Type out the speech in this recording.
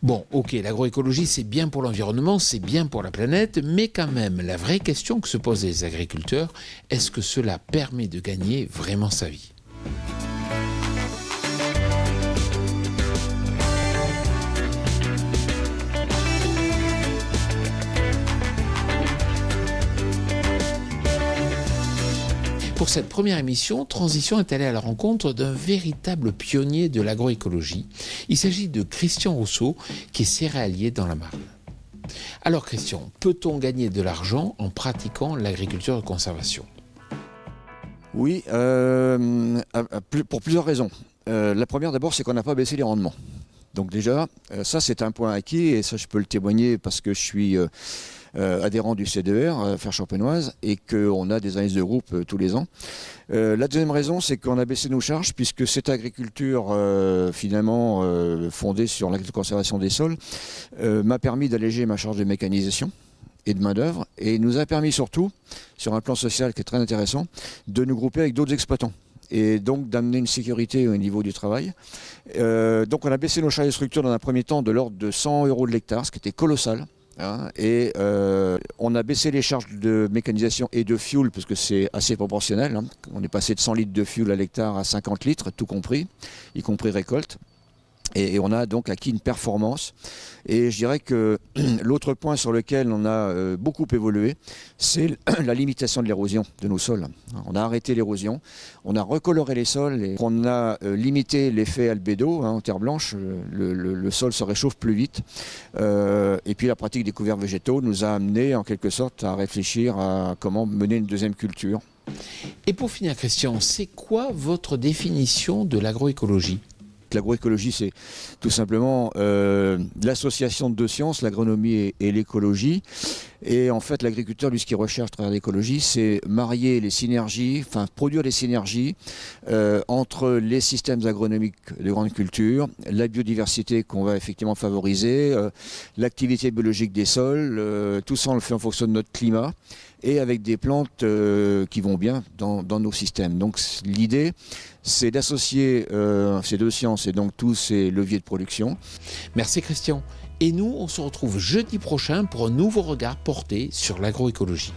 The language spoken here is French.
Bon, ok, l'agroécologie, c'est bien pour l'environnement, c'est bien pour la planète, mais quand même, la vraie question que se posent les agriculteurs, est-ce que cela permet de gagner vraiment sa vie ? Pour cette première émission, Transition est allée à la rencontre d'un véritable pionnier de l'agroécologie. Il s'agit de Christian Rousseau, qui est céréalier dans la Marne. Alors Christian, peut-on gagner de l'argent en pratiquant l'agriculture de conservation ? Oui, pour plusieurs raisons. La première d'abord, c'est qu'on n'a pas baissé les rendements. Donc déjà, ça c'est un point acquis et ça je peux le témoigner parce que je suis adhérent du CDR, Ferre Champenoise, et qu'on a des analyses de groupe tous les ans. La deuxième raison, c'est qu'on a baissé nos charges puisque cette agriculture finalement fondée sur l'agriculture de conservation des sols m'a permis d'alléger ma charge de mécanisation et de main-d'œuvre et nous a permis surtout, sur un plan social qui est très intéressant, de nous grouper avec d'autres exploitants et donc d'amener une sécurité au niveau du travail. Donc on a baissé nos charges de structure dans un premier temps de l'ordre de 100 € de l'hectare, ce qui était colossal. Et on a baissé les charges de mécanisation et de fuel parce que c'est assez proportionnel. On est passé de 100 litres de fuel à l'hectare à 50 litres, tout compris, y compris récolte. Et on a donc acquis une performance. Et je dirais que l'autre point sur lequel on a beaucoup évolué, c'est la limitation de l'érosion de nos sols. On a arrêté l'érosion, on a recoloré les sols et on a limité l'effet albédo en terre blanche. Le sol se réchauffe plus vite. Et puis la pratique des couverts végétaux nous a amené en quelque sorte à réfléchir à comment mener une deuxième culture. Et pour finir Christian, c'est quoi votre définition de l'agroécologie ? L'agroécologie, c'est tout simplement l'association de deux sciences, l'agronomie et l'écologie. Et en fait, l'agriculteur, lui, ce qu'il recherche à travers l'écologie, c'est marier les synergies, enfin produire les synergies entre les systèmes agronomiques de grande culture, la biodiversité qu'on va effectivement favoriser, l'activité biologique des sols, tout ça on le fait en fonction de notre climat et avec des plantes qui vont bien dans nos systèmes. Donc l'idée, c'est d'associer ces deux sciences et donc tous ces leviers de production. Merci Christian. Et nous, on se retrouve jeudi prochain pour un nouveau regard porté sur l'agroécologie.